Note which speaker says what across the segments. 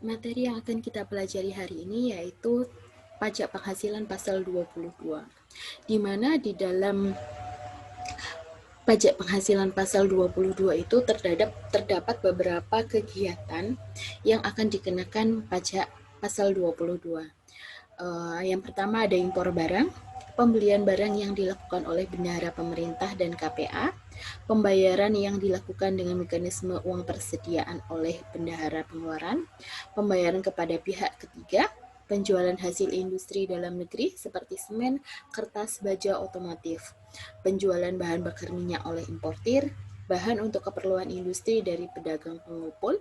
Speaker 1: Materi yang akan kita pelajari hari ini yaitu pajak penghasilan pasal 22, di mana di dalam pajak penghasilan pasal 22 itu terdapat beberapa kegiatan yang akan dikenakan pajak pasal 22. Yang pertama ada impor barang, pembelian barang yang dilakukan oleh bendahara pemerintah dan KPA, pembayaran yang dilakukan dengan mekanisme uang persediaan oleh bendahara pengeluaran, pembayaran kepada pihak ketiga, penjualan hasil industri dalam negeri seperti semen, kertas, baja otomotif, penjualan bahan bakar minyak oleh importir, bahan untuk keperluan industri dari pedagang pengumpul,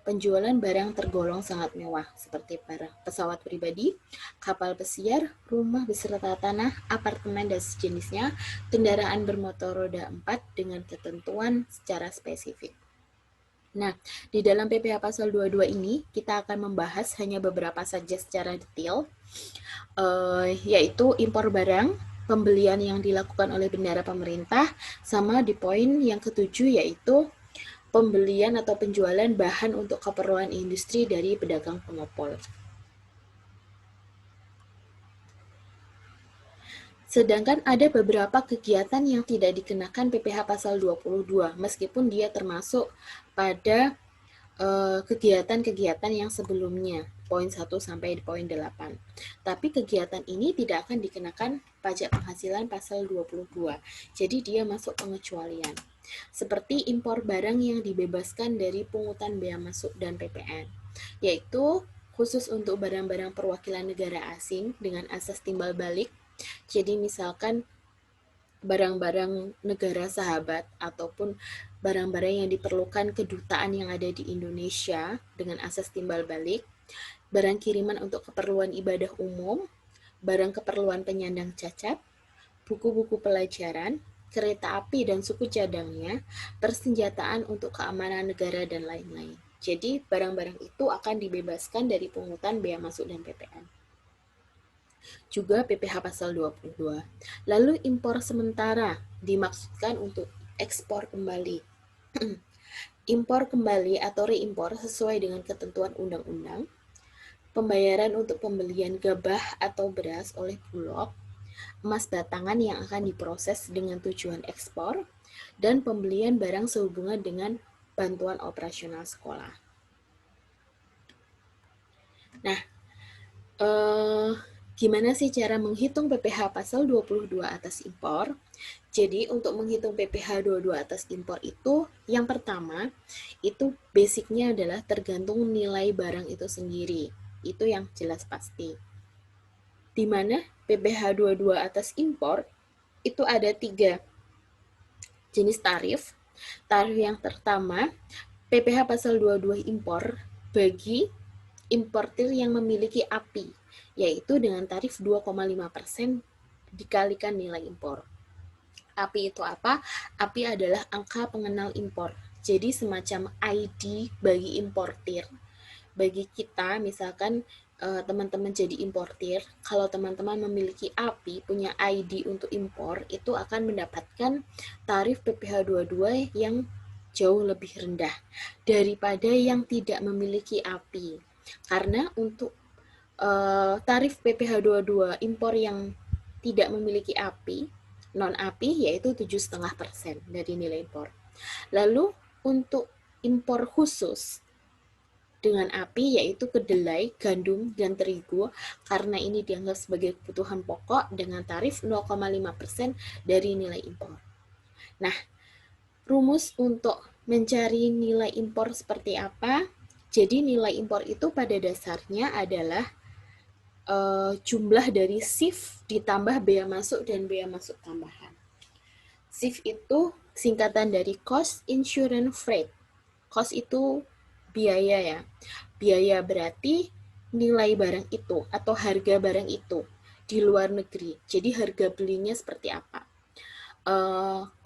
Speaker 1: penjualan barang tergolong sangat mewah seperti barang pesawat pribadi, kapal pesiar, rumah beserta tanah, apartemen dan sejenisnya, kendaraan bermotor roda 4 dengan ketentuan secara spesifik. Nah, di dalam PPh pasal 22 ini kita akan membahas hanya beberapa saja secara detail, yaitu impor barang, pembelian yang dilakukan oleh bendahara pemerintah, sama di poin yang ketujuh yaitu pembelian atau penjualan bahan untuk keperluan industri dari pedagang pengepul. Sedangkan ada beberapa kegiatan yang tidak dikenakan PPh pasal 22, meskipun dia termasuk pada kegiatan-kegiatan yang sebelumnya, poin 1 sampai poin 8. Tapi kegiatan ini tidak akan dikenakan pajak penghasilan pasal 22. Jadi dia masuk pengecualian. Seperti impor barang yang dibebaskan dari pungutan bea masuk dan PPN, yaitu khusus untuk barang-barang perwakilan negara asing dengan asas timbal balik. Jadi misalkan barang-barang negara sahabat ataupun barang-barang yang diperlukan kedutaan yang ada di Indonesia dengan asas timbal balik, barang kiriman untuk keperluan ibadah umum, barang keperluan penyandang cacat, buku-buku pelajaran, kereta api dan suku cadangnya, persenjataan untuk keamanan negara, dan lain-lain. Jadi, barang-barang itu akan dibebaskan dari pungutan bea masuk dan PPN. Juga PPh pasal 22. Lalu impor sementara dimaksudkan untuk ekspor kembali. Impor kembali atau reimpor sesuai dengan ketentuan undang-undang, pembayaran untuk pembelian gabah atau beras oleh Bulog, emas batangan yang akan diproses dengan tujuan ekspor, dan pembelian barang sehubungan dengan bantuan operasional sekolah. Nah, gimana sih cara menghitung PPh pasal 22 atas impor? Jadi untuk menghitung PPh 22 atas impor itu, yang pertama, itu basicnya adalah tergantung nilai barang itu sendiri. Itu yang jelas pasti. Di mana PPh 22 atas impor itu ada 3 jenis tarif. Tarif yang pertama, PPh pasal 22 impor bagi importir yang memiliki API, yaitu dengan tarif 2,5% dikalikan nilai impor. API itu apa? API adalah angka pengenal impor. Jadi semacam ID bagi importir. Bagi kita, misalkan teman-teman jadi importir, kalau teman-teman memiliki API, punya ID untuk impor, itu akan mendapatkan tarif PPh 22 yang jauh lebih rendah daripada yang tidak memiliki API. Karena untuk tarif PPh 22 impor yang tidak memiliki API, non-API yaitu 7,5% dari nilai impor. Lalu untuk impor khusus dengan API yaitu kedelai, gandum, dan terigu, karena ini dianggap sebagai kebutuhan pokok dengan tarif 0,5% dari nilai impor. Nah, rumus untuk mencari nilai impor seperti apa? Jadi nilai impor itu pada dasarnya adalah jumlah dari SIF ditambah bea masuk dan bea masuk tambahan. SIF itu singkatan dari Cost Insurance Freight. Cost itu biaya ya. Biaya berarti nilai barang itu atau harga barang itu di luar negeri. Jadi harga belinya seperti apa?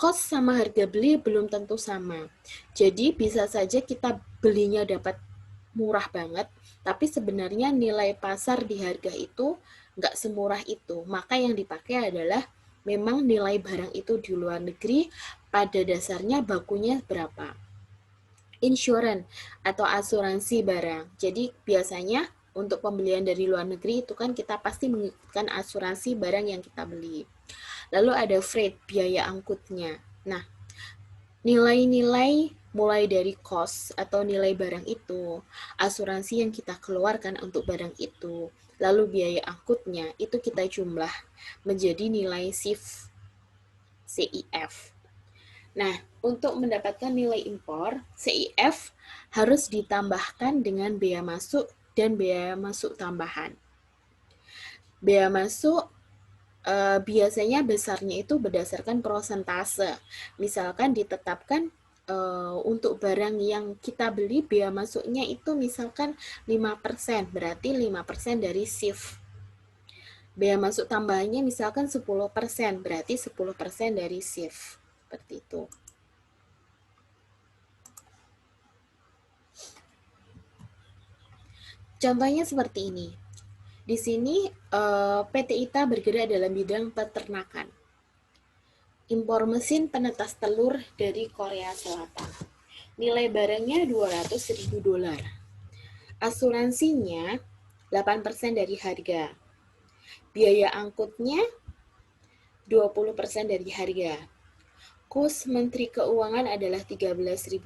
Speaker 1: Cost sama harga beli belum tentu sama. Jadi bisa saja kita belinya dapat murah banget, tapi sebenarnya nilai pasar di harga itu nggak semurah itu. Maka yang dipakai adalah memang nilai barang itu di luar negeri, pada dasarnya bakunya berapa. Insurance atau asuransi barang. Jadi biasanya untuk pembelian dari luar negeri itu kan kita pasti mengikutkan asuransi barang yang kita beli. Lalu ada freight, biaya angkutnya. Nah, nilai-nilai mulai dari cost atau nilai barang itu, asuransi yang kita keluarkan untuk barang itu, lalu biaya angkutnya, itu kita jumlah menjadi nilai CIF. Nah, untuk mendapatkan nilai impor, CIF harus ditambahkan dengan bea masuk dan bea masuk tambahan. Bea masuk biasanya besarnya itu berdasarkan persentase. Misalkan ditetapkan untuk barang yang kita beli bea masuknya itu misalkan 5%, berarti 5% dari SIF. Bea masuk tambahannya misalkan 10%, berarti 10% dari SIF. Seperti itu. Contohnya seperti ini. Di sini PT ITA bergerak dalam bidang peternakan. Impor mesin penetas telur dari Korea Selatan. Nilai barangnya $200.000. Asuransinya 8% dari harga. Biaya angkutnya 20% dari harga. Kurs Menteri Keuangan adalah Rp13.000.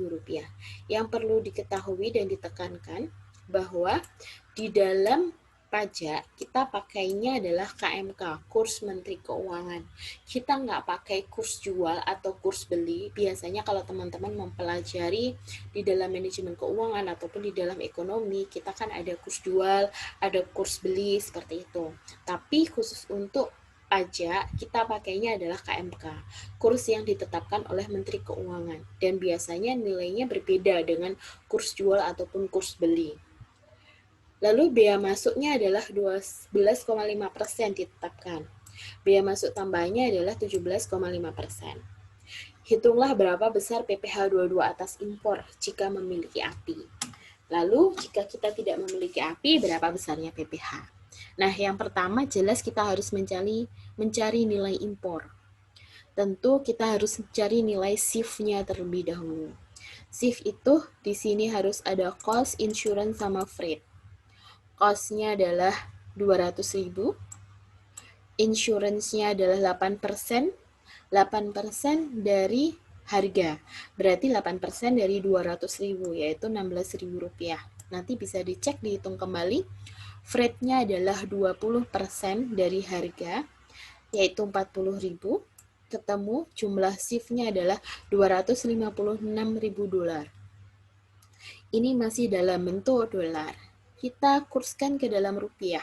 Speaker 1: Yang perlu diketahui dan ditekankan bahwa di dalam pajak kita pakainya adalah KMK, kurs Menteri Keuangan. Kita nggak pakai kurs jual atau kurs beli. Biasanya kalau teman-teman mempelajari di dalam manajemen keuangan ataupun di dalam ekonomi, kita kan ada kurs jual, ada kurs beli seperti itu. Tapi khusus untuk pajak, kita pakainya adalah KMK, kurs yang ditetapkan oleh Menteri Keuangan, dan biasanya nilainya berbeda dengan kurs jual ataupun kurs beli. Lalu bea masuknya adalah 12,5% ditetapkan. Bea masuk tambahnya adalah 17,5%. Hitunglah berapa besar PPh 22 atas impor jika memiliki API. Lalu jika kita tidak memiliki API, berapa besarnya PPh? Nah, yang pertama jelas kita harus mencari nilai impor. Tentu kita harus mencari nilai SIF-nya terlebih dahulu. SIF itu di sini harus ada cost, insurance, sama freight. Cost-nya adalah 200.000, insurance-nya adalah 8%, 8% dari harga, berarti 8% dari 200.000, yaitu Rp16.000. Nanti bisa dicek, dihitung kembali. Freight-nya adalah 20% dari harga, yaitu 40.000. Ketemu jumlah SIF-nya adalah $256.000. Ini masih dalam bentuk dolar. Kita kurskan ke dalam rupiah,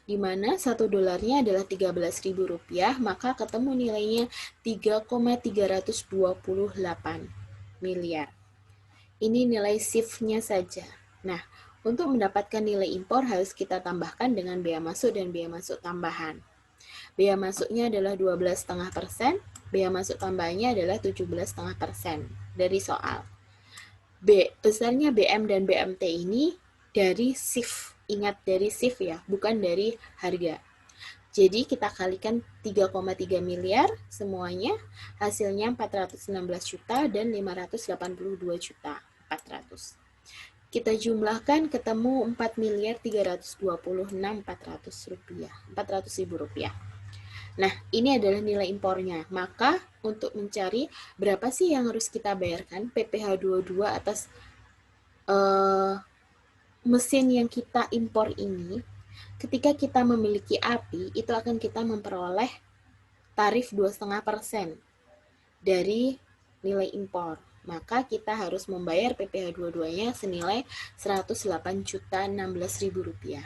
Speaker 1: di mana 1 dolarnya adalah Rp13.000, maka ketemu nilainya 3,328 miliar. Ini nilai SIF-nya saja. Nah, untuk mendapatkan nilai impor harus kita tambahkan dengan bea masuk dan bea masuk tambahan. Bea masuknya adalah 12,5%, bea masuk tambahannya adalah 17,5% dari soal. Besarnya BM dan BMT ini dari SIF. Ingat, dari SIF ya, bukan dari harga. Jadi kita kalikan 3,3 miliar semuanya, hasilnya 416 juta dan 582 juta 400. Kita jumlahkan ketemu 4.326.400 rupiah. Nah, ini adalah nilai impornya. Maka untuk mencari berapa sih yang harus kita bayarkan PPh 22 atas mesin yang kita impor ini, ketika kita memiliki API, itu akan kita memperoleh tarif 2,5% dari nilai impor. Maka kita harus membayar PPh 22-nya senilai Rp108.016.000.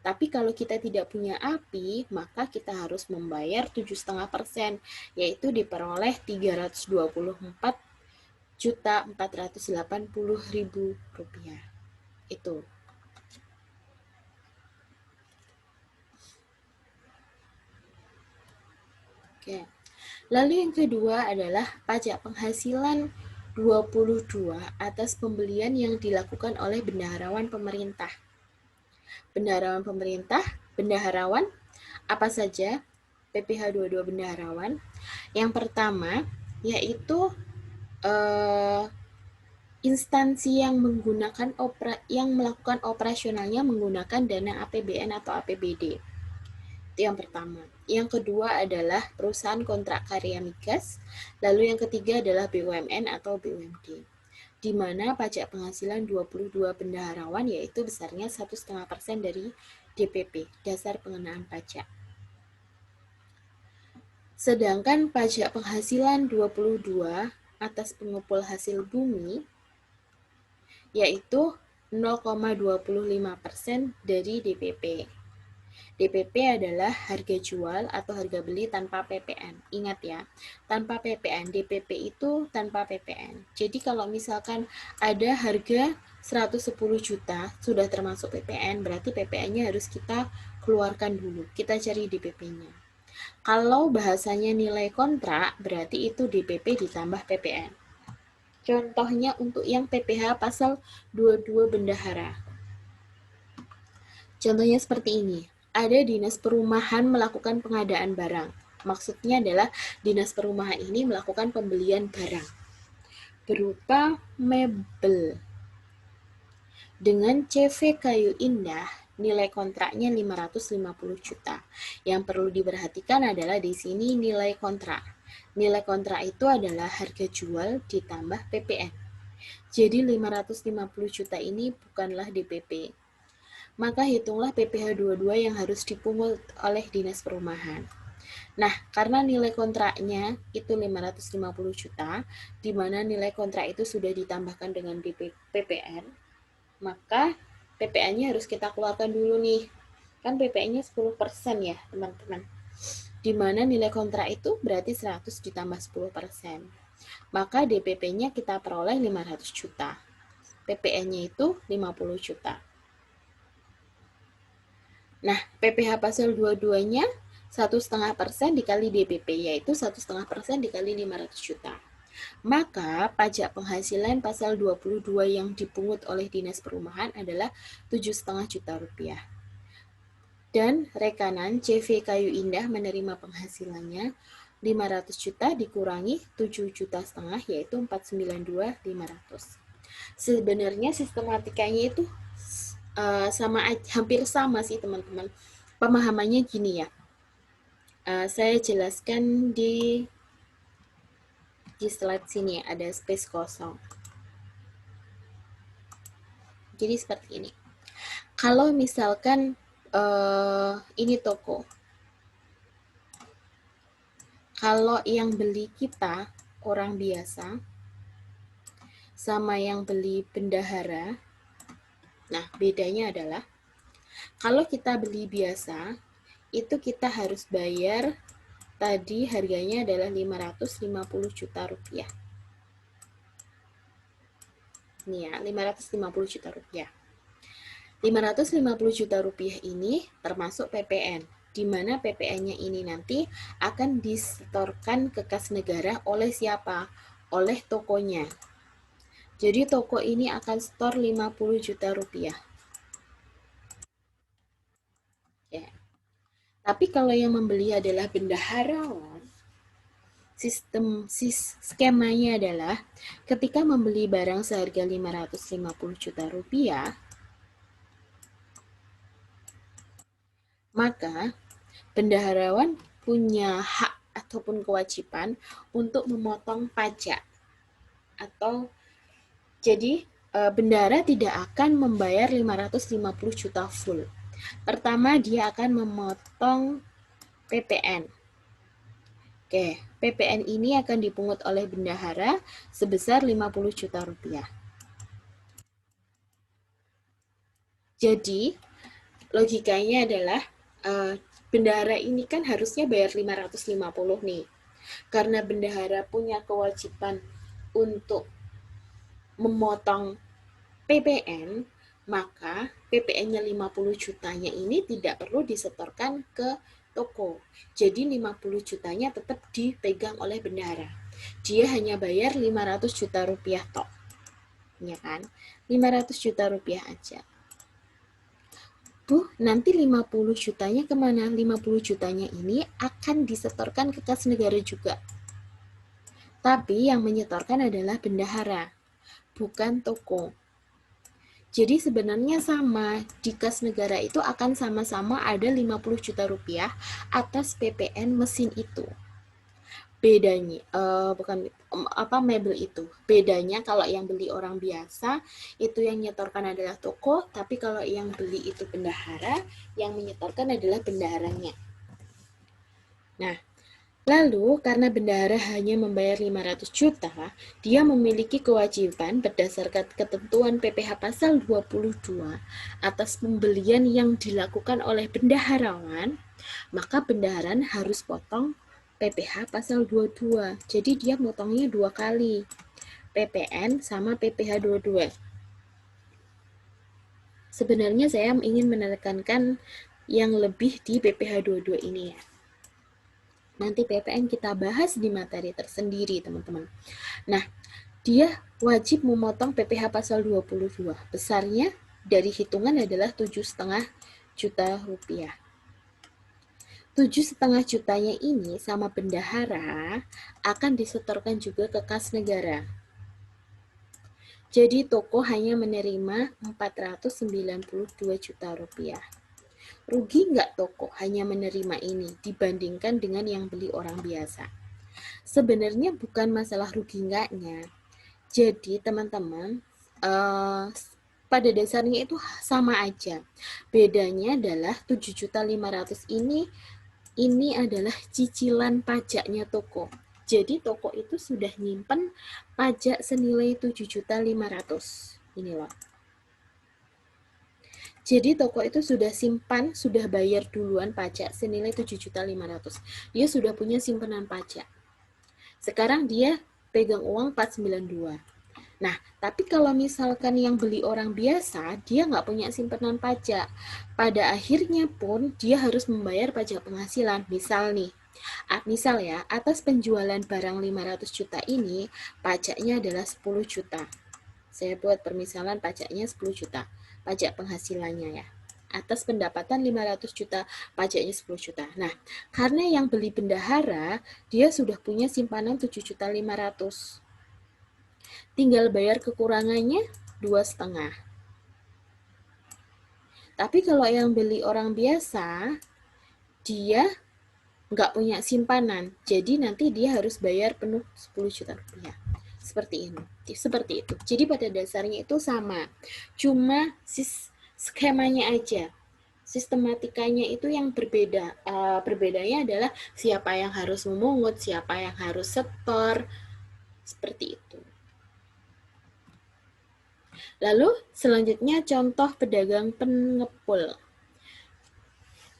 Speaker 1: Tapi kalau kita tidak punya API, maka kita harus membayar 7,5%, yaitu diperoleh Rp324.480.000. Itu. Oke. Lalu yang kedua adalah pajak penghasilan 22 atas pembelian yang dilakukan oleh bendaharawan pemerintah. Bendaharawan apa saja PPh 22 bendaharawan? Yang pertama yaitu instansi yang melakukan operasionalnya menggunakan dana APBN atau APBD. Itu yang pertama. Yang kedua adalah perusahaan kontrak karya migas. Lalu yang ketiga adalah BUMN atau BUMD. Di mana pajak penghasilan 22 bendaharawan yaitu besarnya 1,5% dari DPP, dasar pengenaan pajak. Sedangkan pajak penghasilan 22 atas pengumpul hasil bumi yaitu 0,25% dari DPP. DPP adalah harga jual atau harga beli tanpa PPN. Ingat ya, tanpa PPN. DPP itu tanpa PPN. Jadi kalau misalkan ada harga 110 juta, sudah termasuk PPN, berarti PPN-nya harus kita keluarkan dulu. Kita cari DPP-nya. Kalau bahasanya nilai kontrak, berarti itu DPP ditambah PPN. Contohnya untuk yang PPH pasal 22 bendahara. Contohnya seperti ini. Ada dinas perumahan melakukan pengadaan barang. Maksudnya adalah dinas perumahan ini melakukan pembelian barang berupa mebel dengan CV kayu indah, nilai kontraknya 550 juta. Yang perlu diperhatikan adalah di sini nilai kontrak. Nilai kontrak itu adalah harga jual ditambah PPN. Jadi 550 juta ini bukanlah DPP. Maka hitunglah PPh 22 yang harus dipungut oleh dinas perumahan. Nah, karena nilai kontraknya itu 550 juta, di mana nilai kontrak itu sudah ditambahkan dengan PPN, maka PPN-nya harus kita keluarkan dulu nih. Kan PPN-nya 10% ya, teman-teman. Di mana nilai kontrak itu berarti 100 ditambah 10%. Maka DPP-nya kita peroleh 500 juta. PPN-nya itu 50 juta. Nah, PPh pasal 22-nya 1,5% dikali DPP, yaitu 1,5% dikali 500 juta. Maka pajak penghasilan pasal 22 yang dipungut oleh dinas perumahan adalah 7,5 juta rupiah. Dan rekanan CV Kayu Indah menerima penghasilannya 500 juta dikurangi 7,5 juta, yaitu 492.500. Sebenarnya sistematikanya itu hampir sama sih teman-teman. Pemahamannya gini ya. Saya jelaskan di slide sini ada space kosong. Jadi seperti ini. Kalau misalkan ini toko. Kalau yang beli kita orang biasa sama yang beli bendahara, nah, bedanya adalah kalau kita beli biasa, itu kita harus bayar tadi harganya adalah 550 juta rupiah. Ini ya, 550 juta rupiah. 550 juta rupiah ini termasuk PPN, di mana PPN-nya ini nanti akan disetorkan ke kas negara oleh siapa? Oleh tokonya. Jadi toko ini akan setor 50 juta rupiah. Ya. Tapi kalau yang membeli adalah bendaharawan, skemanya adalah ketika membeli barang seharga 550 juta rupiah, maka bendaharawan punya hak ataupun kewajiban untuk memotong pajak. Atau jadi bendahara tidak akan membayar 550 juta full. Pertama, dia akan memotong PPN. Oke, PPN ini akan dipungut oleh bendahara sebesar 50 juta rupiah. Jadi, logikanya adalah bendahara ini kan harusnya bayar 550 nih. Karena bendahara punya kewajiban untuk memotong PPN, maka PPN-nya 50 jutanya ini tidak perlu disetorkan ke toko. Jadi 50 jutanya tetap dipegang oleh bendahara. Dia hanya bayar 500 juta rupiah tok. Ya kan? 500 juta rupiah aja. Bu, nanti 50 jutanya kemana? 50 jutanya ini akan disetorkan ke kas negara juga. Tapi yang menyetorkan adalah bendahara. bukan toko. Jadi sebenarnya sama, di kas negara itu akan sama-sama ada 50 juta rupiah atas PPN mesin itu. Bedanya, bukan mebel itu. Bedanya kalau yang beli orang biasa, itu yang nyetorkan adalah toko, tapi kalau yang beli itu bendahara, yang menyetorkan adalah bendaharanya. Nah, lalu, karena bendahara hanya membayar 500 juta, dia memiliki kewajiban berdasarkan ketentuan PPh pasal 22 atas pembelian yang dilakukan oleh bendaharawan, maka bendaharan harus potong PPh pasal 22. Jadi dia potongnya 2 kali, PPN sama PPh 22. Sebenarnya saya ingin menekankan yang lebih di PPh 22 ini ya. Nanti PPN kita bahas di materi tersendiri, teman-teman. Nah, dia wajib memotong PPh pasal 22. Besarnya dari hitungan adalah 7,5 juta rupiah. 7,5 jutanya ini sama bendahara akan disetorkan juga ke kas negara. Jadi toko hanya menerima 492 juta rupiah. Rugi nggak toko hanya menerima ini dibandingkan dengan yang beli orang biasa? Sebenarnya bukan masalah rugi enggaknya. Jadi teman-teman, pada dasarnya itu sama aja. Bedanya adalah 7.500.000 ini adalah cicilan pajaknya toko. Jadi toko itu sudah nyimpen pajak senilai 7.500.000. Ini loh. Jadi toko itu sudah simpan, sudah bayar duluan pajak senilai 7.500.000. Dia sudah punya simpanan pajak. Sekarang dia pegang uang 492. Nah, tapi kalau misalkan yang beli orang biasa, dia nggak punya simpanan pajak. Pada akhirnya pun dia harus membayar pajak penghasilan. Misal nih, misal ya, atas penjualan barang 500 juta ini, pajaknya adalah 10 juta. Saya buat permisalan pajaknya 10 juta, pajak penghasilannya ya. Atas pendapatan 500 juta, pajaknya 10 juta. Nah, karena yang beli bendahara, dia sudah punya simpanan 7.500.000. Tinggal bayar kekurangannya 2,5. Tapi kalau yang beli orang biasa, dia nggak punya simpanan. Jadi nanti dia harus bayar penuh 10 juta rupiah. Seperti ini. Seperti itu. Jadi pada dasarnya itu sama. Cuma skemanya aja. Sistematikanya itu yang berbeda. Perbedaannya adalah siapa yang harus memungut, siapa yang harus setor. Seperti itu. Lalu selanjutnya contoh pedagang pengepul.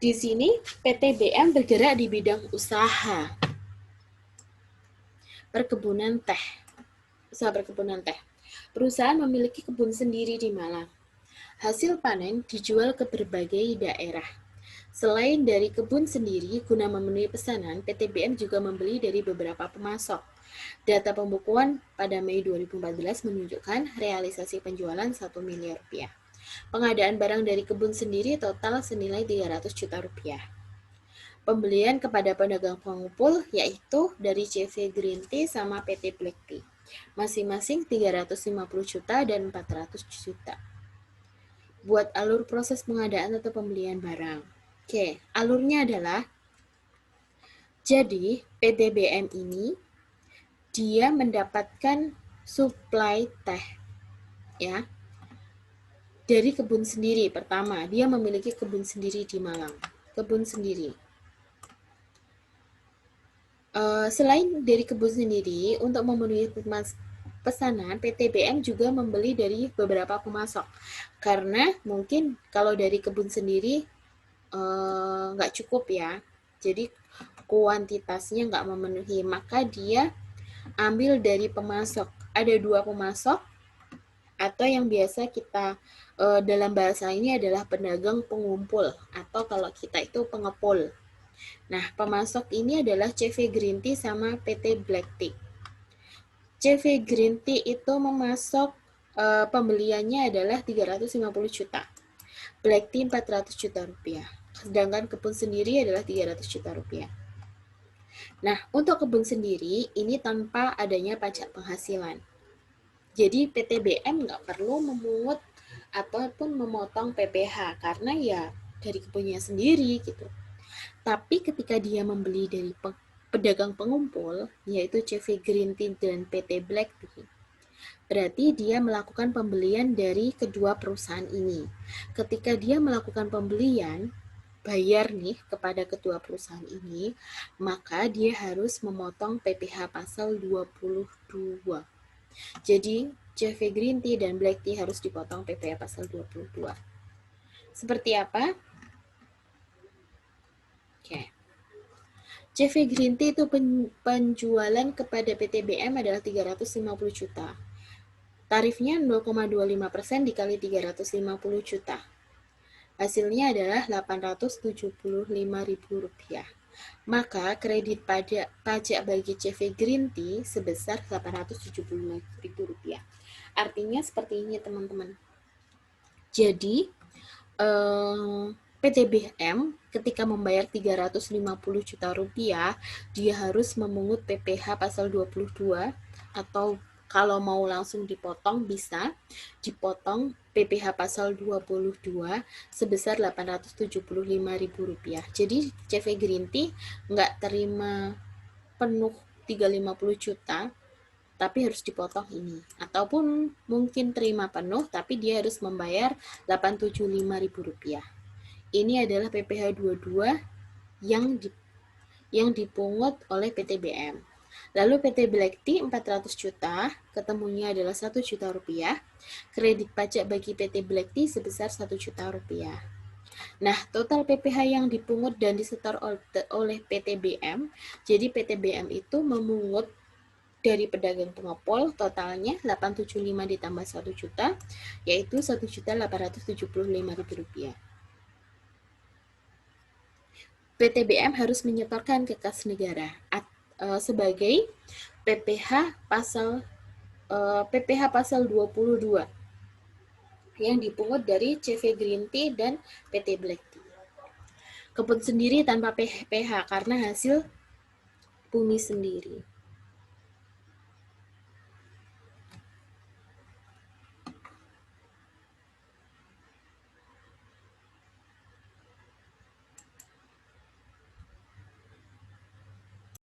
Speaker 1: Di sini PT BM bergerak di bidang usaha perkebunan teh. Usaha perkebunan teh. Perusahaan memiliki kebun sendiri di Malang. Hasil panen dijual ke berbagai daerah. Selain dari kebun sendiri, guna memenuhi pesanan, PT BM juga membeli dari beberapa pemasok. Data pembukuan pada Mei 2014 menunjukkan realisasi penjualan 1 miliar rupiah. Pengadaan barang dari kebun sendiri total senilai 300 juta rupiah. Pembelian kepada pedagang pengumpul yaitu dari CV Green Tea sama PT Black Tea. Masing-masing 350 juta dan 400 juta. Buat alur proses pengadaan atau pembelian barang. Oke, alurnya adalah jadi PT BM ini dia mendapatkan suplai teh ya dari kebun sendiri. Pertama, dia memiliki kebun sendiri di Malang. Kebun sendiri. Selain dari kebun sendiri, untuk memenuhi pesanan, PT BM juga membeli dari beberapa pemasok. Karena mungkin kalau dari kebun sendiri nggak cukup ya, jadi kuantitasnya nggak memenuhi, maka dia ambil dari pemasok. Ada 2 pemasok, atau yang biasa kita dalam bahasa ini adalah pedagang pengumpul, atau kalau kita itu pengepul. Nah, pemasok ini adalah CV Green Tea sama PT Black Tea. CV Green Tea itu memasok pembeliannya adalah 350 juta. Black Tea 400 juta rupiah. Sedangkan kebun sendiri adalah 300 juta rupiah. Nah, untuk kebun sendiri, ini tanpa adanya pajak penghasilan. Jadi PTBM nggak perlu memungut ataupun memotong PPh karena ya dari kebunnya sendiri gitu. Tapi ketika dia membeli dari pedagang pengumpul, yaitu CV Green Tea dan PT Black Tea, berarti dia melakukan pembelian dari kedua perusahaan ini. Ketika dia melakukan pembelian, bayar nih kepada kedua perusahaan ini, maka dia harus memotong PPh pasal 22. Jadi, CV Green Tea dan Black Tea harus dipotong PPh pasal 22. Seperti apa? Oke. CV Green Tea itu penjualan kepada PTBM adalah 350 juta. Tarifnya 0,25% dikali 350 juta. Hasilnya adalah Rp875.000. Maka kredit pajak bagi CV Green Tea sebesar Rp875.000. Artinya seperti ini teman-teman. Jadi PTBM ketika membayar 350 juta rupiah, dia harus memungut PPh pasal 22 atau kalau mau langsung dipotong bisa dipotong PPh pasal 22 sebesar Rp875.000. Jadi CV Green Tea nggak terima penuh 350 juta, tapi harus dipotong ini. Ataupun mungkin terima penuh, tapi dia harus membayar Rp875.000. Ini adalah PPh 22 yang dipungut oleh PTBM. Lalu PT Black Tea 400 juta, ketemunya adalah 1 juta rupiah. Kredit pajak bagi PT Black Tea sebesar 1 juta rupiah. Nah, total PPh yang dipungut dan disetor oleh PTBM, jadi PTBM itu memungut dari pedagang pengepul totalnya 875 ditambah 1 juta, yaitu Rp1.875.000. PTBM harus menyetorkan ke kas negara sebagai PPh pasal 22 yang dipungut dari CV Green Tea dan PT Black Tea. Kebun sendiri tanpa PPh karena hasil bumi sendiri.